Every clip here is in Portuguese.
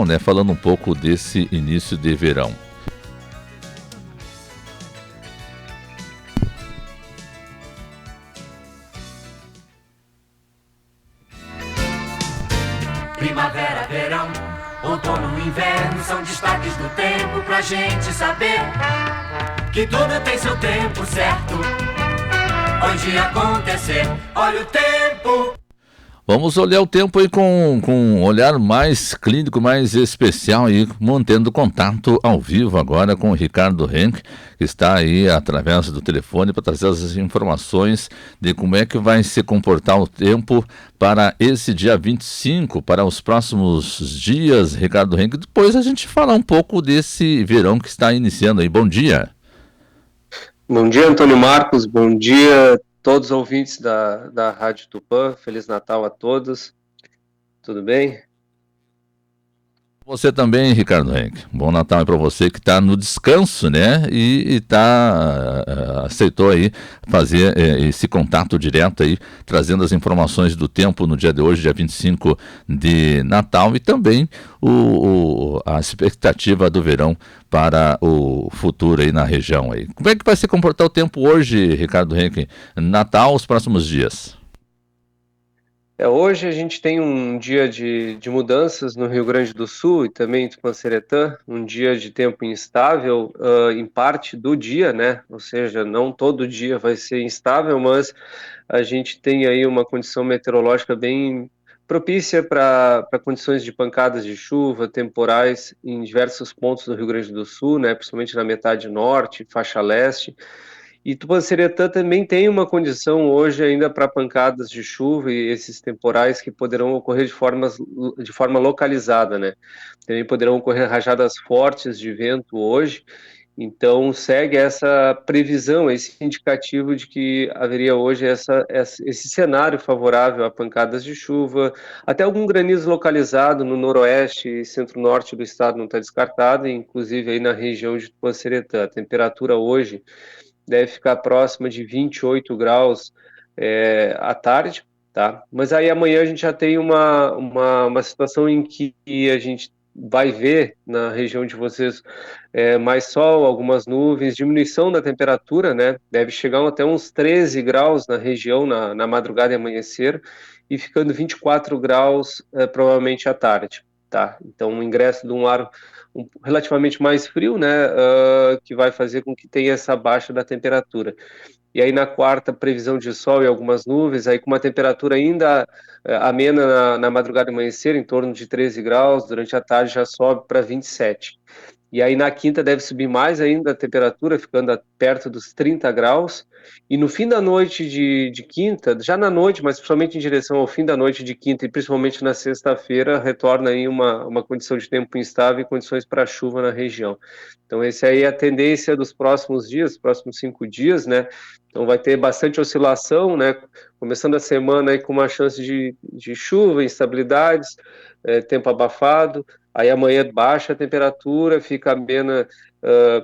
Né, falando um pouco desse início de verão. Primavera, verão, outono, inverno são destaques do tempo pra gente saber que tudo tem seu tempo certo, onde acontecer. Olha o tempo. Vamos olhar o tempo aí com um olhar mais clínico, mais especial aí, mantendo contato ao vivo agora com o Ricardo Henck, que está aí através do telefone para trazer as informações de como é que vai se comportar o tempo para esse dia 25, para os próximos dias, Ricardo Henck. Depois a gente falar um pouco desse verão que está iniciando aí. Bom dia. Bom dia, Antônio Marcos. Bom dia todos os ouvintes da Rádio Tupã. Feliz Natal a todos. Tudo bem? Você também, Ricardo Henck. Bom Natal para você que está no descanso, né? E aceitou aí fazer esse contato direto aí, trazendo as informações do tempo no dia de hoje, dia 25 de Natal, e também a expectativa do verão para o futuro aí na região aí. Como é que vai se comportar o tempo hoje, Ricardo Henck? Natal, os próximos dias? Hoje a gente tem um dia de mudanças no Rio Grande do Sul e também em Tupanciretã, um dia de tempo instável em parte do dia, né? Ou seja, não todo dia vai ser instável, mas a gente tem aí uma condição meteorológica bem propícia para condições de pancadas de chuva, temporais em diversos pontos do Rio Grande do Sul, né? Principalmente na metade norte, faixa leste. E Tupanciretã também tem uma condição hoje ainda para pancadas de chuva e esses temporais que poderão ocorrer de forma localizada, né? Também poderão ocorrer rajadas fortes de vento hoje, então segue essa previsão, esse indicativo de que haveria hoje esse cenário favorável a pancadas de chuva, até algum granizo localizado no noroeste e centro-norte do estado não está descartado, inclusive aí na região de Tupanciretã. A temperatura hoje deve ficar próxima de 28 graus à tarde, tá? Mas aí amanhã a gente já tem uma situação em que a gente vai ver na região de vocês mais sol, algumas nuvens, diminuição da temperatura, né? Deve chegar até uns 13 graus na região na madrugada e amanhecer, e ficando 24 graus provavelmente à tarde, tá? Então o ingresso de um ar relativamente mais frio, né, que vai fazer com que tenha essa baixa da temperatura. E aí na quarta, previsão de sol e algumas nuvens, aí com uma temperatura ainda amena na madrugada e amanhecer, em torno de 13 graus, durante a tarde já sobe para 27. E aí na quinta deve subir mais ainda a temperatura, ficando perto dos 30 graus. E no fim da noite de quinta, já na noite, mas principalmente em direção ao fim da noite de quinta e principalmente na sexta-feira, retorna aí uma condição de tempo instável e condições para chuva na região. Então essa aí é a tendência dos próximos dias, próximos 5 dias, né? Então vai ter bastante oscilação, né? Começando a semana aí com uma chance de chuva, instabilidades, tempo abafado. Aí amanhã baixa a temperatura, fica amena,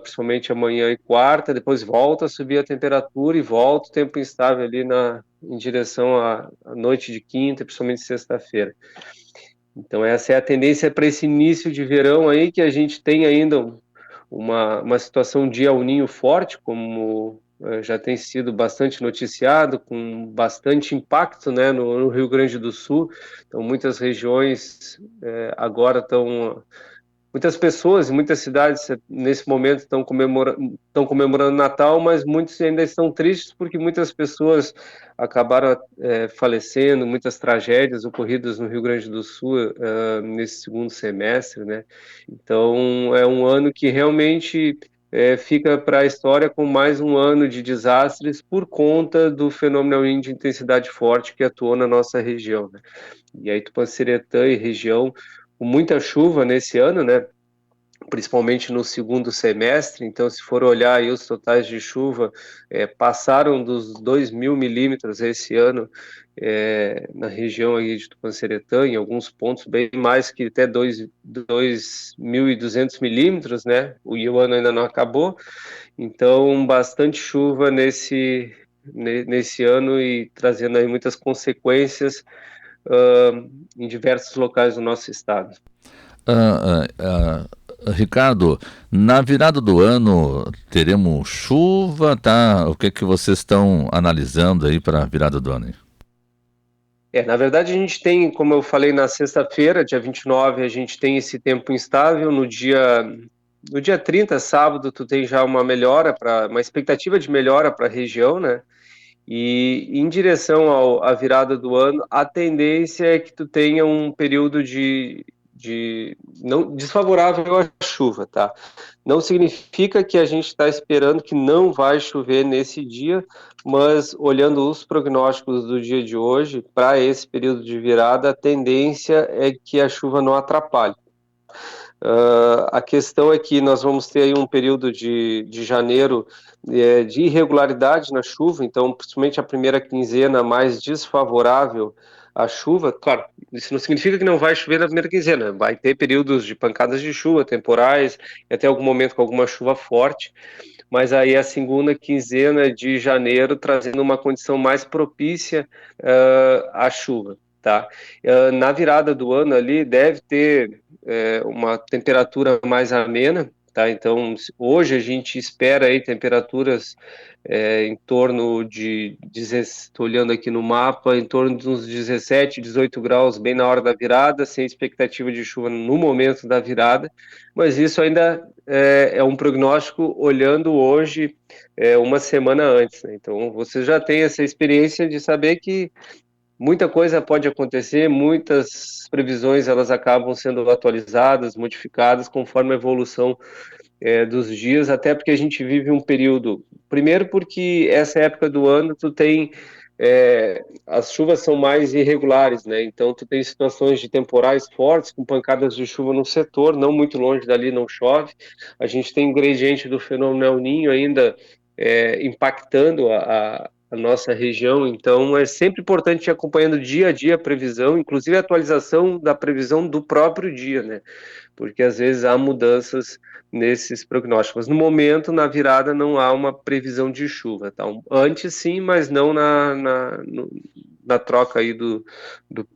principalmente amanhã e quarta, depois volta a subir a temperatura e volta o tempo instável ali em direção à noite de quinta, principalmente sexta-feira. Então essa é a tendência para esse início de verão aí, que a gente tem ainda uma situação de El Niño forte, como já tem sido bastante noticiado, com bastante impacto, né, no Rio Grande do Sul. Então muitas regiões agora estão... Muitas pessoas e muitas cidades nesse momento estão comemorando Natal, mas muitos ainda estão tristes porque muitas pessoas acabaram falecendo, muitas tragédias ocorridas no Rio Grande do Sul nesse segundo semestre, né? Então é um ano que realmente fica para a história com mais um ano de desastres por conta do fenômeno El Niño de intensidade forte que atuou na nossa região, né? E aí Tupanciretã e região com muita chuva nesse ano, né? Principalmente no segundo semestre. Então, se for olhar aí os totais de chuva, passaram dos 2.000 milímetros esse ano na região aí de Tupanciretã, em alguns pontos bem mais que até 2.200 milímetros, né? O ano ainda não acabou. Então, bastante chuva nesse ano e trazendo aí muitas consequências em diversos locais do nosso estado. Ricardo, na virada do ano teremos chuva, tá? O que vocês estão analisando aí para a virada do ano? Aí? Na verdade a gente tem, como eu falei, na sexta-feira, dia 29, a gente tem esse tempo instável. No dia 30, sábado, tu tem já uma expectativa de melhora para a região, né? E em direção à virada do ano, a tendência é que tu tenha um período não desfavorável à chuva, tá? Não significa que a gente está esperando que não vai chover nesse dia, mas olhando os prognósticos do dia de hoje, para esse período de virada, a tendência é que a chuva não atrapalhe. A questão é que nós vamos ter aí um período de janeiro de irregularidade na chuva, então principalmente a primeira quinzena mais desfavorável à chuva. Claro, isso não significa que não vai chover na primeira quinzena, vai ter períodos de pancadas de chuva, temporais, e até algum momento com alguma chuva forte, mas aí a segunda quinzena de janeiro trazendo uma condição mais propícia à chuva. Tá? Na virada do ano ali deve ter uma temperatura mais amena, tá? Então hoje a gente espera aí temperaturas em torno de, estou olhando aqui no mapa, em torno de uns 17, 18 graus bem na hora da virada, sem expectativa de chuva no momento da virada, mas isso ainda é um prognóstico olhando hoje uma semana antes, né? Então você já tem essa experiência de saber que muita coisa pode acontecer, muitas previsões elas acabam sendo atualizadas, modificadas conforme a evolução dos dias, até porque a gente vive um período, primeiro porque essa época do ano tu tem as chuvas são mais irregulares, né? Então tu tem situações de temporais fortes com pancadas de chuva no setor, não muito longe dali não chove. A gente tem o gradiente do fenômeno El Niño ainda impactando a nossa região, então é sempre importante ir acompanhando dia a dia a previsão, inclusive a atualização da previsão do próprio dia, né? Porque às vezes há mudanças nesses prognósticos. No momento, na virada, não há uma previsão de chuva, tá? Antes sim, mas não na troca aí do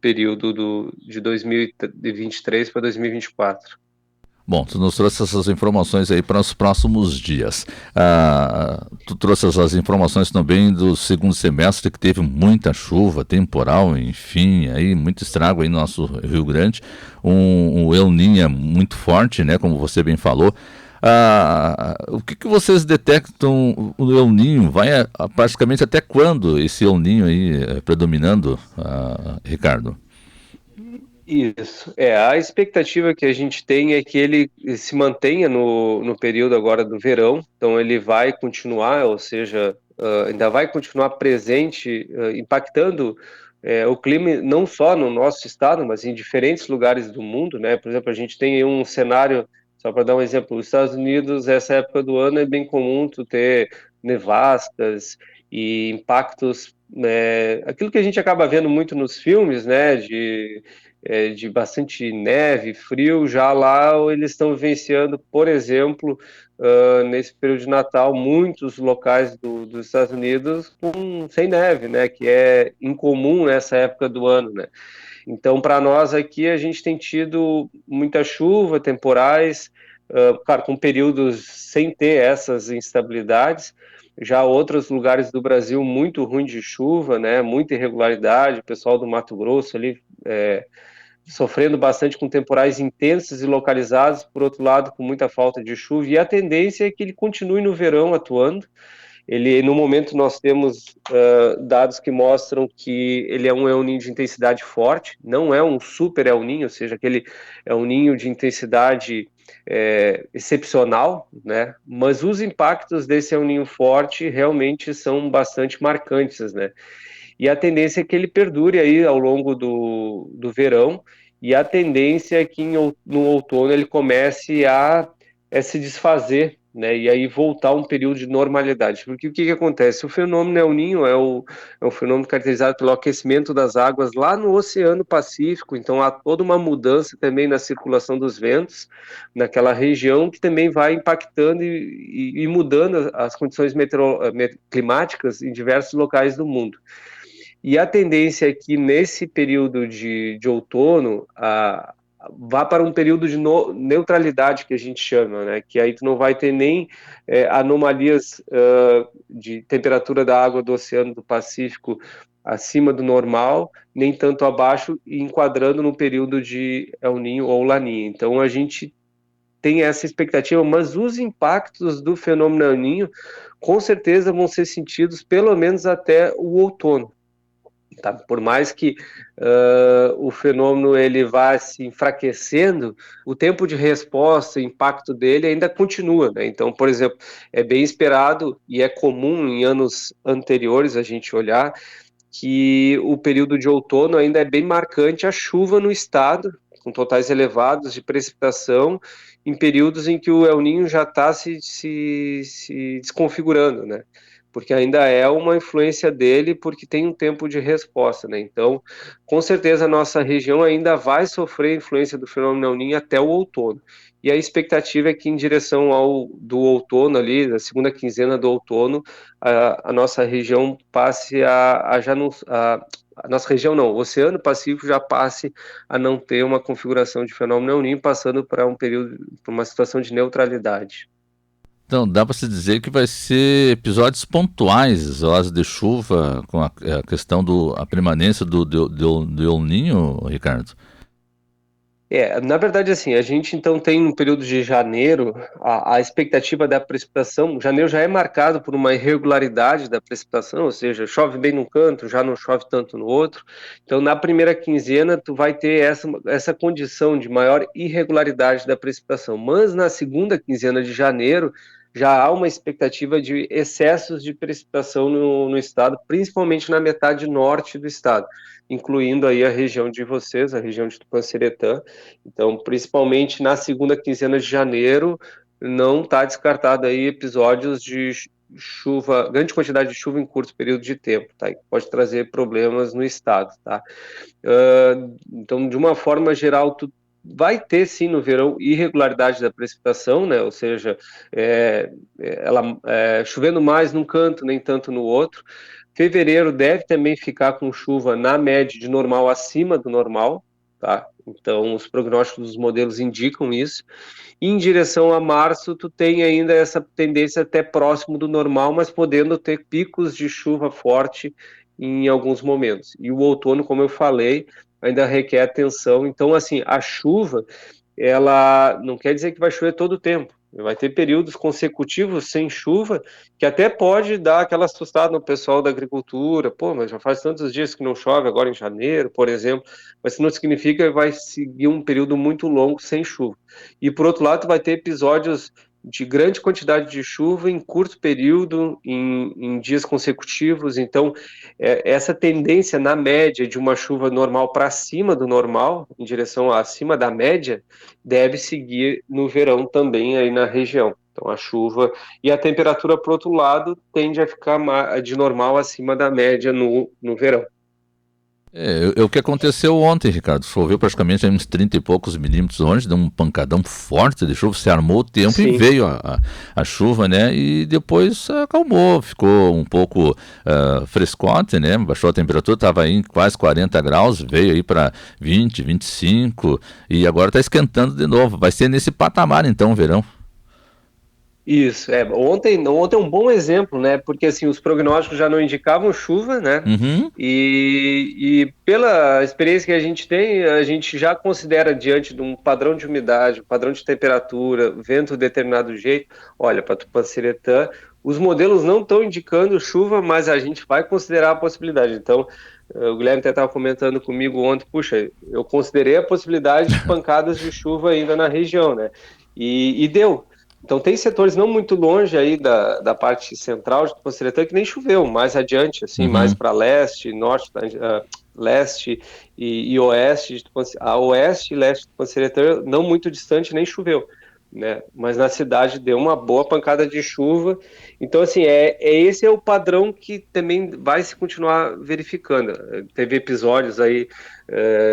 período de 2023 para 2024. Bom, tu nos trouxe essas informações aí para os próximos dias. Tu trouxe essas informações também do segundo semestre, que teve muita chuva, temporal, enfim, aí muito estrago aí no nosso Rio Grande. Um El Niño muito forte, né, como você bem falou. O que vocês detectam o El Niño? Vai praticamente até quando esse El Niño aí predominando, Ricardo? Isso, a expectativa que a gente tem é que ele se mantenha no período agora do verão, então ele vai continuar, ou seja, ainda vai continuar presente, impactando o clima não só no nosso estado, mas em diferentes lugares do mundo, né? Por exemplo, a gente tem aí um cenário, só para dar um exemplo, os Estados Unidos, essa época do ano é bem comum tu ter nevascas e impactos, aquilo que a gente acaba vendo muito nos filmes, né, de bastante neve, frio, já lá eles estão vivenciando, por exemplo, nesse período de Natal, muitos locais dos Estados Unidos sem neve, né, que é incomum nessa época do ano, né. Então, para nós aqui, a gente tem tido muita chuva, temporais, claro, com períodos sem ter essas instabilidades. Já outros lugares do Brasil muito ruim de chuva, né, muita irregularidade, o pessoal do Mato Grosso ali sofrendo bastante com temporais intensos e localizados, por outro lado, com muita falta de chuva, e a tendência é que ele continue no verão atuando. No momento, nós temos dados que mostram que ele é um El Niño de intensidade forte, não é um super El Niño, ou seja, aquele El Niño de intensidade excepcional, né? Mas os impactos desse El Niño forte realmente são bastante marcantes, né? E a tendência é que ele perdure aí ao longo do verão, e a tendência é que no outono ele comece a se desfazer, né, e aí voltar a um período de normalidade. Porque o que acontece? O fenômeno El Niño é um fenômeno caracterizado pelo aquecimento das águas lá no Oceano Pacífico, então há toda uma mudança também na circulação dos ventos naquela região, que também vai impactando e mudando as condições climáticas em diversos locais do mundo. E a tendência é que nesse período de outono, a vá para um período de neutralidade, que a gente chama, né? Que aí tu não vai ter nem anomalias de temperatura da água do Oceano do Pacífico acima do normal, nem tanto abaixo, e enquadrando no período de El Niño ou Laninha. Então a gente tem essa expectativa, mas os impactos do fenômeno El Niño com certeza vão ser sentidos pelo menos até o outono. Tá? Por mais que o fenômeno ele vá se enfraquecendo, o tempo de resposta, o impacto dele ainda continua, né? Então, por exemplo, é bem esperado e é comum em anos anteriores a gente olhar que o período de outono ainda é bem marcante a chuva no estado, com totais elevados de precipitação, em períodos em que o El Niño já está se desconfigurando, né? Porque ainda é uma influência dele, porque tem um tempo de resposta, né? Então, com certeza, a nossa região ainda vai sofrer a influência do fenômeno El Niño até o outono. E a expectativa é que, em direção do outono, ali, na segunda quinzena do outono, a nossa região passe a nossa região não, o Oceano Pacífico já passe a não ter uma configuração de fenômeno El Niño, passando para uma situação de neutralidade. Então, dá para se dizer que vai ser episódios pontuais, horas de chuva, com a questão da permanência do El Niño, Ricardo? Na verdade, assim, a gente então tem um período de janeiro, a expectativa da precipitação, janeiro já é marcado por uma irregularidade da precipitação, ou seja, chove bem num canto, já não chove tanto no outro. Então, na primeira quinzena, tu vai ter essa condição de maior irregularidade da precipitação, mas na segunda quinzena de janeiro, já há uma expectativa de excessos de precipitação no estado, principalmente na metade norte do estado, incluindo aí a região de vocês, a região de Tupanciretã. Então, principalmente na segunda quinzena de janeiro, não está descartado aí episódios de chuva, grande quantidade de chuva em curto período de tempo, tá? E pode trazer problemas no estado, tá? Então, de uma forma geral, vai ter sim no verão irregularidade da precipitação, né? Ou seja, ela chovendo mais num canto, nem tanto no outro. Fevereiro deve também ficar com chuva na média de normal acima do normal, tá? Então os prognósticos dos modelos indicam isso. E em direção a março, tu tem ainda essa tendência até próximo do normal, mas podendo ter picos de chuva forte em alguns momentos. E o outono, como eu falei, ainda requer atenção. Então, assim, a chuva, ela não quer dizer que vai chover todo o tempo. Vai ter períodos consecutivos sem chuva, que até pode dar aquela assustada no pessoal da agricultura. Pô, mas já faz tantos dias que não chove, agora em janeiro, por exemplo. Mas isso não significa que vai seguir um período muito longo sem chuva. E, por outro lado, vai ter episódios de grande quantidade de chuva em curto período, em dias consecutivos. Então, essa tendência na média de uma chuva normal para cima do normal, em direção acima da média, deve seguir no verão também aí na região. Então, a chuva e a temperatura, por outro lado, tende a ficar de normal acima da média no verão. O que aconteceu ontem, Ricardo, choveu praticamente uns 30 e poucos milímetros ontem, deu um pancadão forte de chuva, se armou o tempo. Sim. E veio a chuva, né, e depois acalmou, ficou um pouco frescote, né, baixou a temperatura, estava aí em quase 40 graus, veio aí para 20, 25 e agora está esquentando de novo, vai ser nesse patamar então o verão. Isso, ontem é um bom exemplo, né, porque assim, os prognósticos já não indicavam chuva, né, e pela experiência que a gente tem, a gente já considera diante de um padrão de umidade, um padrão de temperatura, vento de determinado jeito, olha, para Tupanciretã, os modelos não estão indicando chuva, mas a gente vai considerar a possibilidade. Então, o Guilherme até estava comentando comigo ontem, puxa, eu considerei a possibilidade de pancadas de chuva ainda na região, né, e deu. Então tem setores não muito longe aí da parte central de Tupanciretã que nem choveu, mais adiante, assim, mais para leste, norte, leste e oeste de Tupanciretã. A oeste e leste de Tupanciretã, não muito distante, nem choveu, né? Mas na cidade deu uma boa pancada de chuva. Então, assim, esse é o padrão que também vai se continuar verificando. Teve episódios aí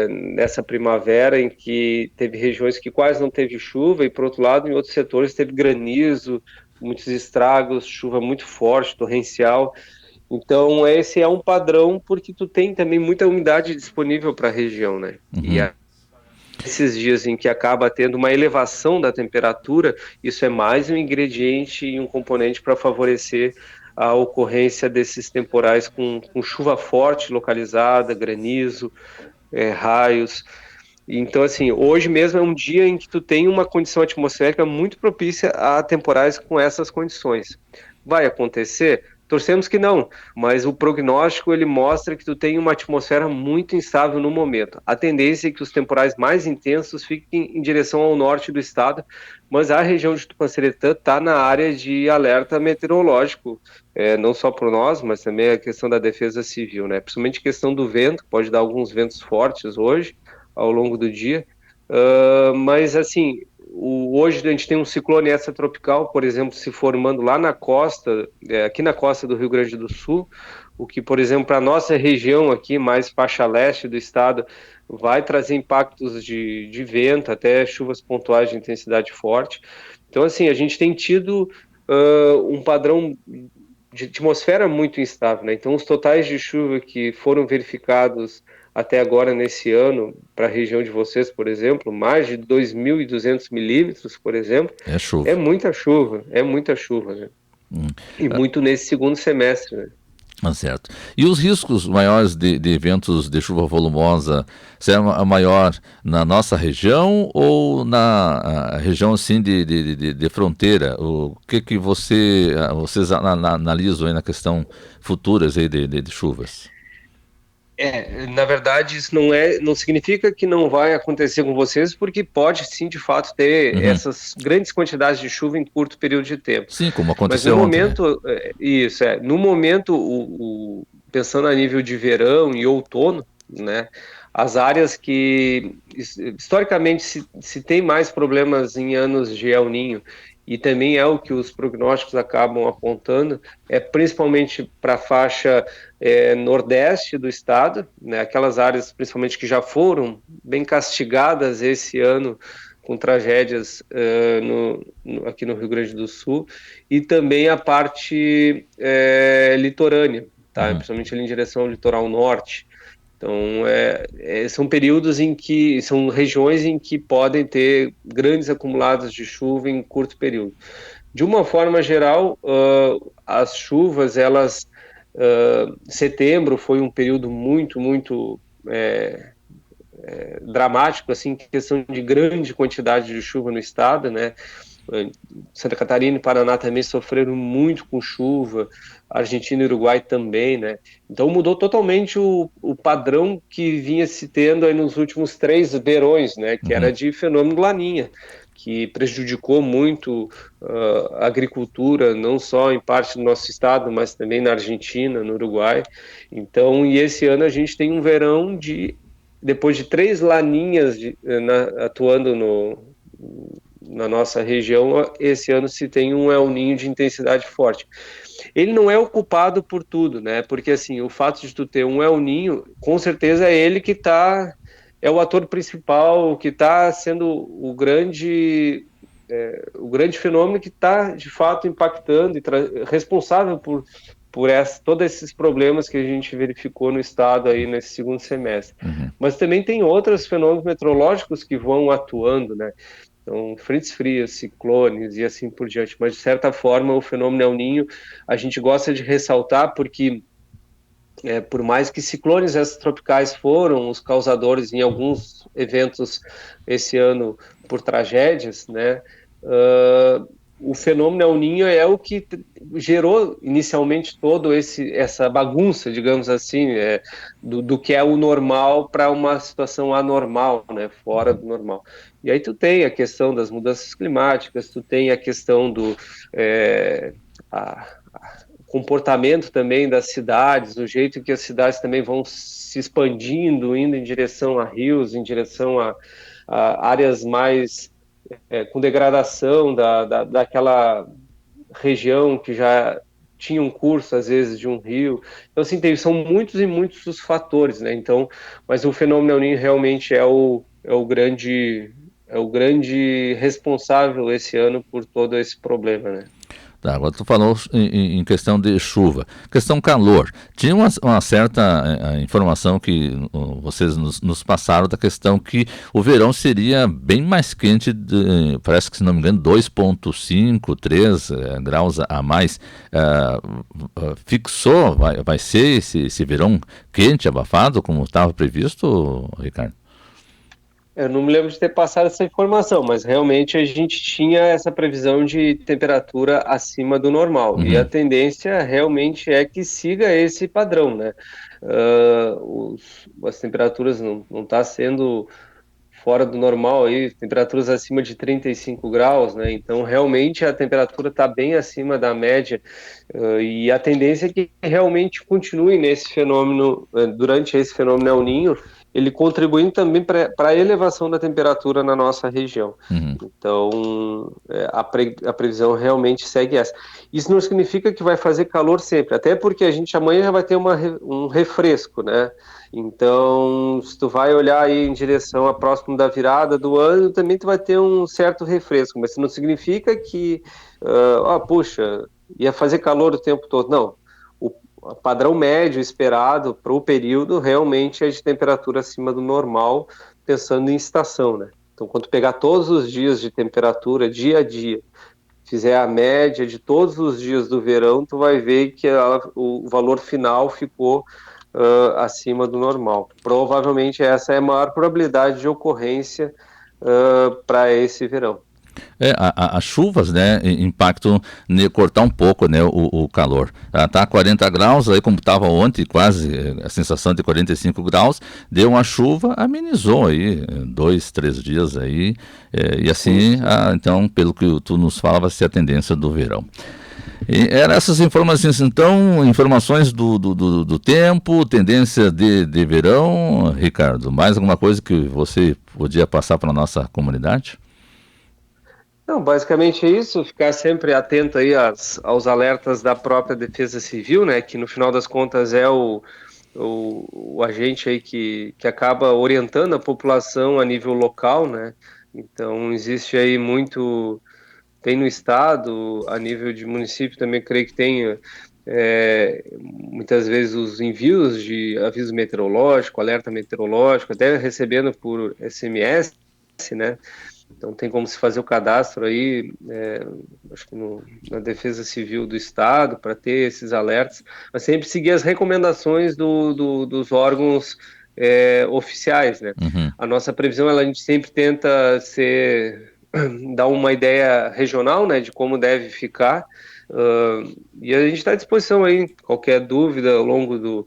nessa primavera em que teve regiões que quase não teve chuva e, por outro lado, em outros setores teve granizo, muitos estragos, chuva muito forte, torrencial. Então, esse é um padrão porque tu tem também muita umidade disponível para a região, né? Esses dias em que acaba tendo uma elevação da temperatura, isso é mais um ingrediente e um componente para favorecer a ocorrência desses temporais com chuva forte localizada, granizo, raios. Então, assim, hoje mesmo é um dia em que tu tem uma condição atmosférica muito propícia a temporais com essas condições. Vai acontecer? Torcemos que não, mas o prognóstico ele mostra que tu tem uma atmosfera muito instável no momento. A tendência é que os temporais mais intensos fiquem em direção ao norte do estado, mas a região de Tupanciretã está na área de alerta meteorológico, não só por nós, mas também a questão da defesa civil, né? Principalmente a questão do vento, pode dar alguns ventos fortes hoje, ao longo do dia, mas assim, hoje a gente tem um ciclone extratropical, por exemplo, se formando lá na costa, aqui na costa do Rio Grande do Sul, o que, por exemplo, para a nossa região aqui, mais faixa leste do estado, vai trazer impactos de vento, até chuvas pontuais de intensidade forte. Então, assim, a gente tem tido um padrão de atmosfera muito instável, né? Então, os totais de chuva que foram verificados até agora nesse ano, para a região de vocês, por exemplo, mais de 2.200 milímetros, por exemplo, chuva. É muita chuva, né? E muito nesse segundo semestre, né? Certo. E os riscos maiores de eventos de chuva volumosa, será maior na nossa região ou na região assim de fronteira? O que vocês analisam aí na questão futuras aí de chuvas? Na verdade, isso não significa que não vai acontecer com vocês, porque pode sim, de fato, ter essas grandes quantidades de chuva em curto período de tempo. Sim, como aconteceu Mas no ontem, momento, né? No momento, pensando a nível de verão e outono, né, as áreas que historicamente se tem mais problemas em anos de El Niño, e também é o que os prognósticos acabam apontando, principalmente para a faixa nordeste do estado, né, aquelas áreas principalmente que já foram bem castigadas esse ano com tragédias aqui no Rio Grande do Sul, e também a parte litorânea, tá? Principalmente ali em direção ao litoral norte. Então, são períodos são regiões em que podem ter grandes acumulados de chuva em curto período. De uma forma geral, as chuvas, setembro foi um período muito, muito dramático, assim, questão de grande quantidade de chuva no estado, né? Santa Catarina e Paraná também sofreram muito com chuva, Argentina e Uruguai também, né? Então mudou totalmente o padrão que vinha se tendo aí nos últimos 3 verões, né? Que era de fenômeno Laninha, que prejudicou muito a agricultura, não só em parte do nosso estado, mas também na Argentina, no Uruguai. Então, e esse ano a gente tem um verão depois de 3 laninhas atuando na nossa região, esse ano se tem um El Niño de intensidade forte. Ele não é o culpado por tudo, né? Porque assim, o fato de tu ter um El Niño, com certeza é ele que é o ator principal, que está sendo o grande fenômeno que está de fato impactando e responsável por todos esses problemas que a gente verificou no estado aí nesse segundo semestre. Mas também tem outros fenômenos meteorológicos que vão atuando, né? Então, frentes frias, ciclones e assim por diante. Mas, de certa forma, o fenômeno El Niño a gente gosta de ressaltar porque, por mais que ciclones extratropicais foram os causadores em alguns eventos esse ano por tragédias, né? O fenômeno El Niño é o que gerou inicialmente toda essa bagunça, digamos assim, do que é o normal para uma situação anormal, né, fora do normal. E aí tu tem a questão das mudanças climáticas, tu tem a questão do comportamento também das cidades, o jeito que as cidades também vão se expandindo, indo em direção a rios, em direção a áreas mais com degradação daquela região que já tinha um curso, às vezes, de um rio. Então, assim, são muitos e muitos os fatores, né? Então, mas o fenômeno El Niño realmente é o grande responsável esse ano por todo esse problema, né? Tá, agora tu falou em questão de chuva. Questão calor. Tinha uma certa informação que vocês nos passaram da questão que o verão seria bem mais quente, parece que, se não me engano, 2,5, 3 graus a mais. Fixou, vai ser esse verão quente, abafado, como estava previsto, Ricardo? Eu não me lembro de ter passado essa informação, mas realmente a gente tinha essa previsão de temperatura acima do normal. Uhum. E a tendência realmente é que siga esse padrão, né? As temperaturas não tá sendo fora do normal aí, temperaturas acima de 35 graus, né? Então realmente a temperatura está bem acima da média, e a tendência é que realmente continue nesse fenômeno, durante esse fenômeno El Niño, ele contribuindo também para a elevação da temperatura na nossa região. Uhum. Então, a previsão realmente segue essa. Isso não significa que vai fazer calor sempre, até porque a gente amanhã já vai ter um refresco, né? Então, se tu vai olhar aí em direção a próximo da virada do ano, também tu vai ter um certo refresco, mas isso não significa que, puxa, ia fazer calor o tempo todo. Não. O padrão médio esperado para o período realmente é de temperatura acima do normal, pensando em estação, né? Então, quando pegar todos os dias de temperatura, dia a dia, fizer a média de todos os dias do verão, tu vai ver que o valor final ficou acima do normal. Provavelmente essa é a maior probabilidade de ocorrência para esse verão. As chuvas, né, impactam cortar um pouco, né, o calor. Tá 40 graus, aí como estava ontem, quase a sensação de 45 graus, deu uma chuva, amenizou aí 2, 3 dias aí, e assim, então, pelo que tu nos fala, vai ser a tendência do verão. E eram essas informações, então, informações do tempo, tendência de verão. Ricardo, mais alguma coisa que você podia passar para a nossa comunidade? Não, basicamente é isso, ficar sempre atento aí aos alertas da própria Defesa Civil, né, que no final das contas é o agente aí que acaba orientando a população a nível local, né, então existe aí tem no estado, a nível de município também creio que tem muitas vezes os envios de aviso meteorológico, alerta meteorológico, até recebendo por SMS, né. Então tem como se fazer o cadastro aí, acho que na Defesa Civil do Estado, para ter esses alertas, mas sempre seguir as recomendações dos órgãos oficiais, né? Uhum. A nossa previsão, a gente sempre tenta dar uma ideia regional, né, de como deve ficar, e a gente está à disposição aí, qualquer dúvida ao longo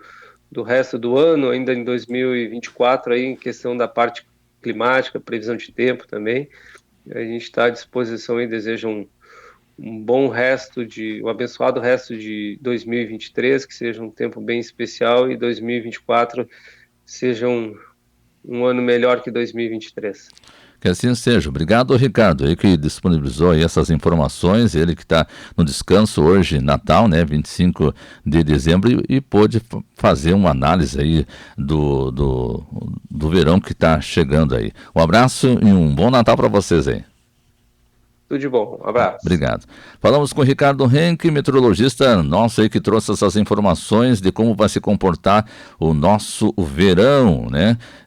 do resto do ano, ainda em 2024, aí, em questão da parte climática, previsão de tempo também. A gente está à disposição e deseja um bom um abençoado resto de 2023, que seja um tempo bem especial, e 2024 seja um ano melhor que 2023. Que assim seja. Obrigado, Ricardo, ele que disponibilizou aí essas informações, ele que está no descanso hoje, Natal, né, 25 de dezembro, e pôde fazer uma análise aí do verão que está chegando aí. Um abraço e um bom Natal para vocês aí. Tudo de bom, um abraço. Obrigado. Falamos com o Ricardo Henke, meteorologista nosso aí, que trouxe essas informações de como vai se comportar o nosso verão, né?